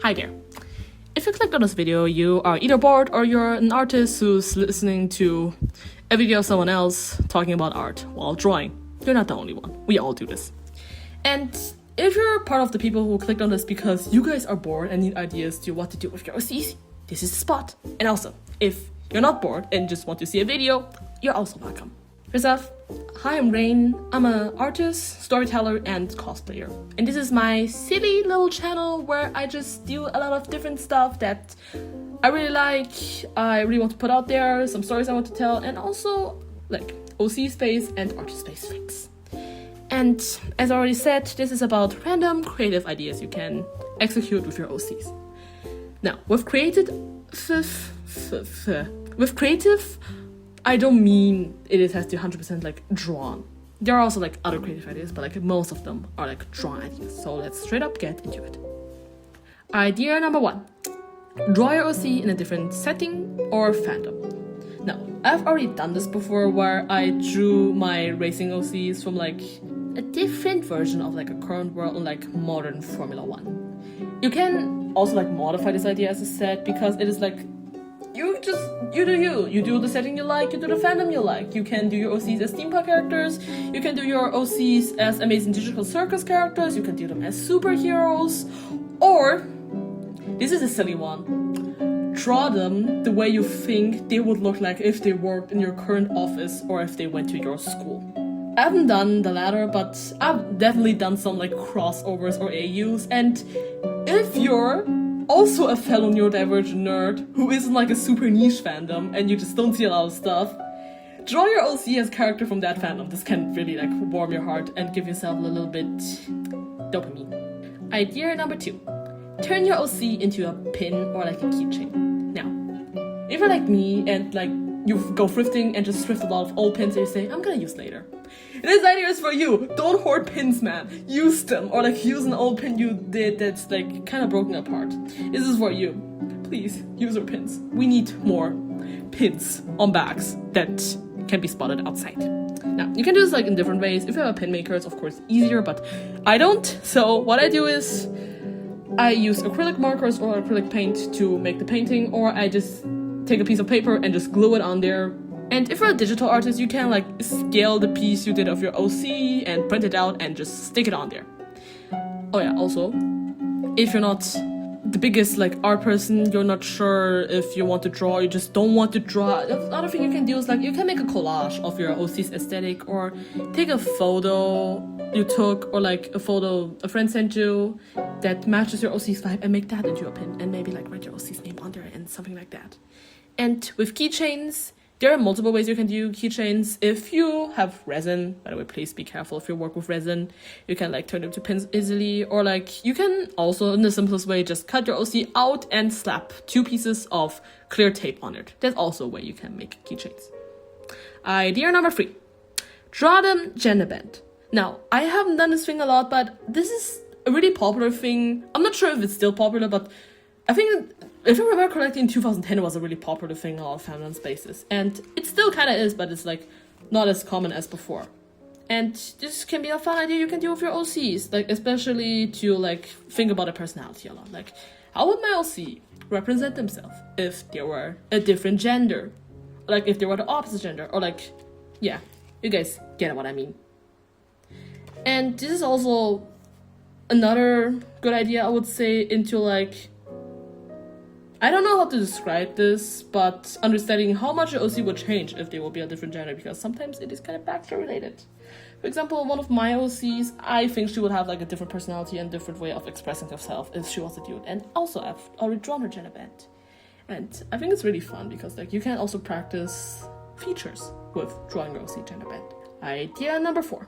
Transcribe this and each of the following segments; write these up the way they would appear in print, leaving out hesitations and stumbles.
Hi there. If you clicked on this video, you are either bored or you're an artist who's listening to a video of someone else talking about art while drawing. You're not the only one. We all do this. And if you're part of the people who clicked on this because you guys are bored and need ideas to what to do with your OCs, this is the spot. And also, if you're not bored and just want to see a video, you're also welcome. First off, hi, I'm Raine. I'm an artist, storyteller, and cosplayer. And this is my silly little channel where I just do a lot of different stuff that I really like, I really want to put out there, some stories I want to tell, and also like OC space and artist space things. And as I already said, this is about random creative ideas you can execute with your OCs. Now, with creative, I don't mean it has to 100% like drawn. There are also like other creative ideas, but like most of them are like drawn ideas. So let's straight up get into it. Idea number 1. Draw your OC in a different setting or fandom. Now, I've already done this before where I drew my racing OCs from like a different version of like a current world on like modern Formula 1. You can also like modify this idea as I said because it is like you do the setting you like, you do the fandom you like. You can do your OCs as steampunk characters, you can do your OCs as amazing digital circus characters, you can do them as superheroes, or, this is a silly one, draw them the way you think they would look like if they worked in your current office or if they went to your school. I haven't done the latter, but I've definitely done some like crossovers or AUs, and if you're also a fellow neurodivergent nerd who isn't like a super niche fandom and you just don't see a lot of stuff, draw your OC as character from that fandom. This can really like warm your heart and give yourself a little bit dopamine. Idea number 2. Turn your OC into a pin or like a keychain. Now, if you're like me and like you go thrifting and just thrift a lot of old pins that you say, I'm gonna use later. This idea is for you. Don't hoard pins, man. Use them. Or like use an old pin you did that's like kind of broken apart. This is for you. Please, use your pins. We need more pins on bags that can be spotted outside. Now, you can do this like in different ways. If you have a pin maker, it's of course easier, but I don't. So what I do is I use acrylic markers or acrylic paint to make the painting, or I just take a piece of paper and just glue it on there. And if you're a digital artist, you can like scale the piece you did of your OC and print it out and just stick it on there. Oh yeah, also, if you're not the biggest like art person, you're not sure if you want to draw, you just don't want to draw, another thing you can do is like you can make a collage of your OC's aesthetic, or take a photo you took or like a photo a friend sent you that matches your OC's vibe and make that into a pin and maybe like write your OC's name on there and something like that. And with keychains, there are multiple ways you can do keychains. If you have resin, by the way, please be careful if you work with resin. You can like turn them to pins easily, or like you can also, in the simplest way, just cut your OC out and slap 2 pieces of clear tape on it. That's also a way you can make keychains. Idea number 3. Draw them genderbent. Now, I haven't done this thing a lot, but this is a really popular thing. I'm not sure if it's still popular, but I think, if I remember correctly, in 2010 it was a really popular thing in a lot of fandom spaces. And it still kind of is, but it's like not as common as before. And this can be a fun idea you can do with your OCs, like especially to like think about a personality a lot. Like, how would my OC represent themselves if they were a different gender? Like if they were the opposite gender, or like, yeah, you guys get what I mean. And this is also another good idea, I would say, into like, I don't know how to describe this, but understanding how much your OC would change if they will be a different gender, because sometimes it is kind of backstory related. For example, one of my OCs, I think she would have like a different personality and different way of expressing herself if she was a dude. And also I've already drawn her Genderbent. And I think it's really fun because like you can also practice features with drawing your OC Genderbent. Idea number 4.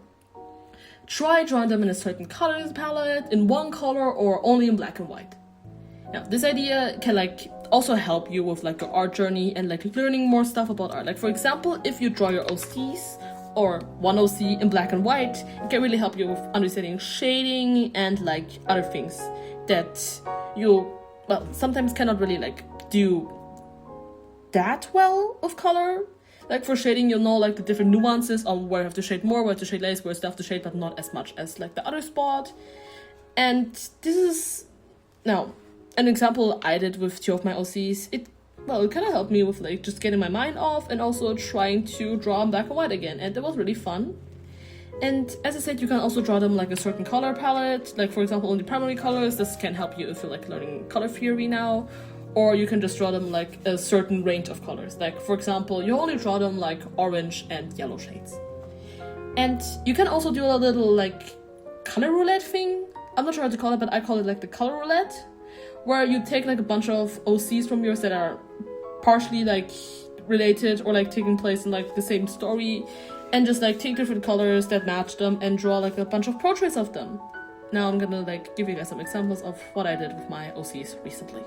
Try drawing them in a certain color palette, in one color, or only in black and white. Now, this idea can like also help you with like your art journey and like learning more stuff about art. Like for example, if you draw your OCs or one OC in black and white, it can really help you with understanding shading and like other things that you, well, sometimes cannot really like do that well with color. Like for shading, you'll know like the different nuances on where you have to shade more, where to shade less, where you have to shade, but not as much as like the other spot. And this is, now, an example I did with 2 of my OCs, it kind of helped me with like just getting my mind off and also trying to draw in black and white again, and it was really fun. And as I said, you can also draw them like a certain color palette, like for example only primary colors. This can help you if you're like learning color theory now, or you can just draw them like a certain range of colors. Like for example, you only draw them like orange and yellow shades. And you can also do a little like color roulette thing. I'm not sure how to call it, but I call it like the color roulette, where you take like a bunch of OCs from yours that are partially like related or like taking place in like the same story, and just like take different colors that match them and draw like a bunch of portraits of them. Now I'm gonna like give you guys some examples of what I did with my OCs recently.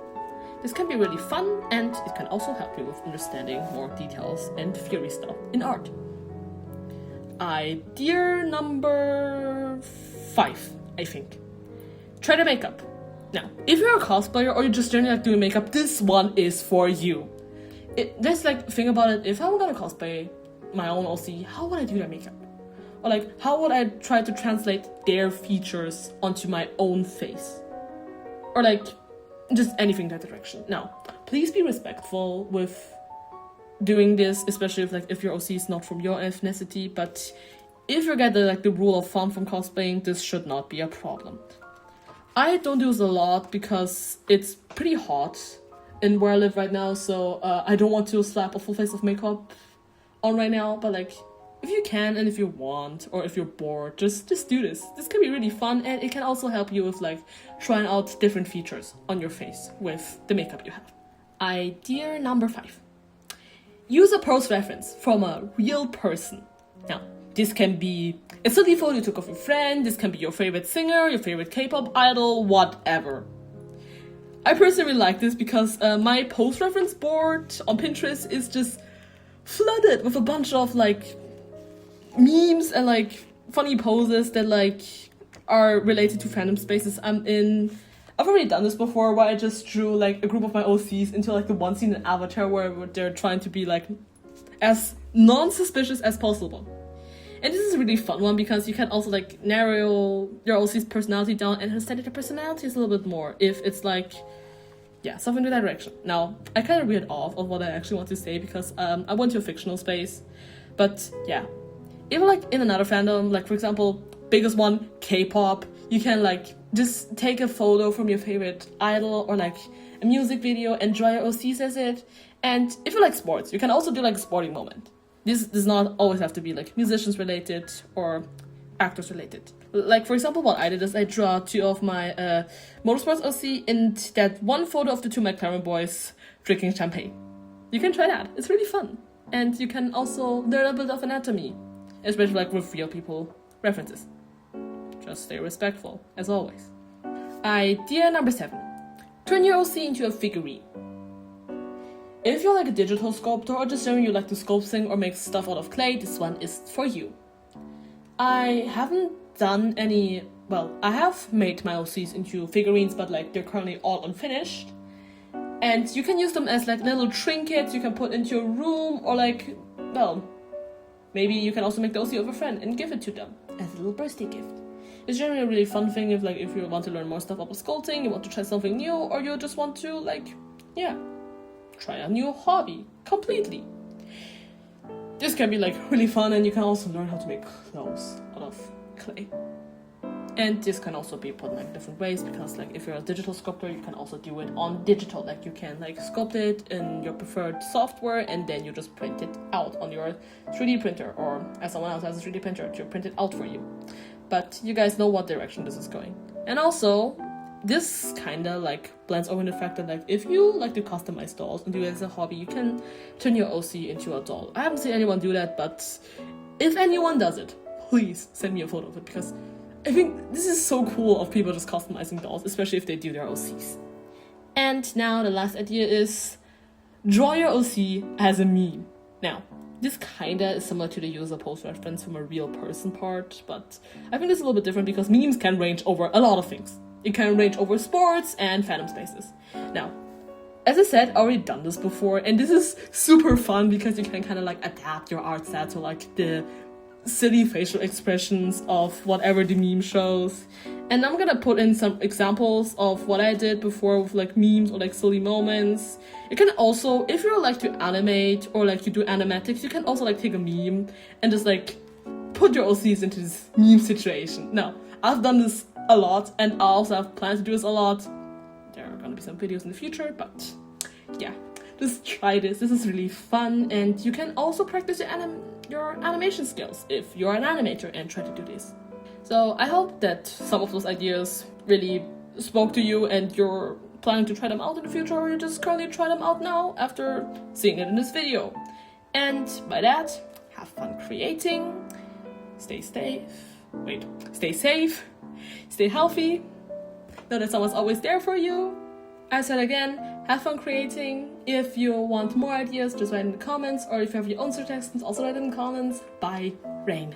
This can be really fun, and it can also help you with understanding more details and theory stuff in art. Idea number 5, I think. Try the makeup. Now, if you're a cosplayer or you just generally like doing makeup, this one is for you. There's like, think about it, if I'm gonna cosplay my own OC, how would I do their makeup? Or like, how would I try to translate their features onto my own face? Or like, just anything in that direction. Now, please be respectful with doing this, especially if your OC is not from your ethnicity, but if you get the rule of thumb from cosplaying, this should not be a problem. I don't do this a lot because it's pretty hot in where I live right now, so I don't want to slap a full face of makeup on right now, but like, if you can and if you want, or if you're bored, just do this. This can be really fun, and it can also help you with like trying out different features on your face with the makeup you have. Idea number 5. Use a pose reference from a real person. Now, this can be a silly photo you took of your friend, this can be your favorite singer, your favorite K-pop idol, whatever. I personally like this because my pose reference board on Pinterest is just flooded with a bunch of like memes and like funny poses that like are related to fandom spaces I'm in. I've already done this before, where I just drew like a group of my OCs into like the one scene in Avatar where they're trying to be like as non-suspicious as possible. And this is a really fun one because you can also like narrow your OC's personality down and understand their personalities a little bit more if it's like, yeah, something in that direction. Now, I kind of veered off of what I actually want to say because I went to a fictional space, but yeah. Even like in another fandom, like for example, biggest one, K-pop, you can like just take a photo from your favorite idol or like a music video and draw your OCs as it. And if you like sports, you can also do like a sporting moment. This does not always have to be like musicians related or actors related. Like for example, what I did is I drew 2 of my motorsports OC and that one photo of the 2 McLaren boys drinking champagne. You can try that. It's really fun. And you can also learn a bit of anatomy, especially like with real people references. Just stay respectful, as always. Idea number 7. Turn your OC into a figurine. If you're like a digital sculptor or just you like to sculpt things or make stuff out of clay, this one is for you. I haven't done any, I have made my OCs into figurines, but like they're currently all unfinished. And you can use them as like little trinkets you can put into your room, or like, maybe you can also make the OC of a friend and give it to them as a little birthday gift. It's generally a really fun thing if you want to learn more stuff about sculpting, you want to try something new, or you just want to try a new hobby completely. This can be like really fun, and you can also learn how to make clothes out of clay. And this can also be put in like different ways, because like if you're a digital sculptor, you can also do it on digital. Like you can like sculpt it in your preferred software and then you just print it out on your 3D printer, or as someone else has a 3D printer to print it out for you. But you guys know what direction this is going. And also, this kind of like blends over in the fact that like if you like to customize dolls and do it as a hobby, you can turn your OC into a doll. I haven't seen anyone do that, but if anyone does it, please send me a photo of it, because I think this is so cool of people just customizing dolls, especially if they do their OCs. And now the last idea is draw your OC as a meme. Now, this kinda is similar to the user pose reference from a real person part, but I think it's a little bit different because memes can range over a lot of things. It can range over sports and fandom spaces. Now, as I said, I've already done this before, and this is super fun because you can kind of like adapt your art style to like the silly facial expressions of whatever the meme shows. And I'm gonna put in some examples of what I did before with like memes or like silly moments. You can also, if you like to animate or like you do animatics, you can also like take a meme and just like put your OCs into this meme situation. Now, I've done this a lot and I also have plans to do this a lot. There are gonna be some videos in the future, but yeah, just try this. This is really fun, and you can also practice your animation skills if you're an animator and try to do this. So I hope that some of those ideas really spoke to you and you're planning to try them out in the future, or you just currently try them out now after seeing it in this video. And by that, have fun creating, stay safe, stay healthy, know that someone's always there for you. I said again, have fun creating. If you want more ideas, just write in the comments, or if you have your own suggestions, also write in the comments. Bye, Raine.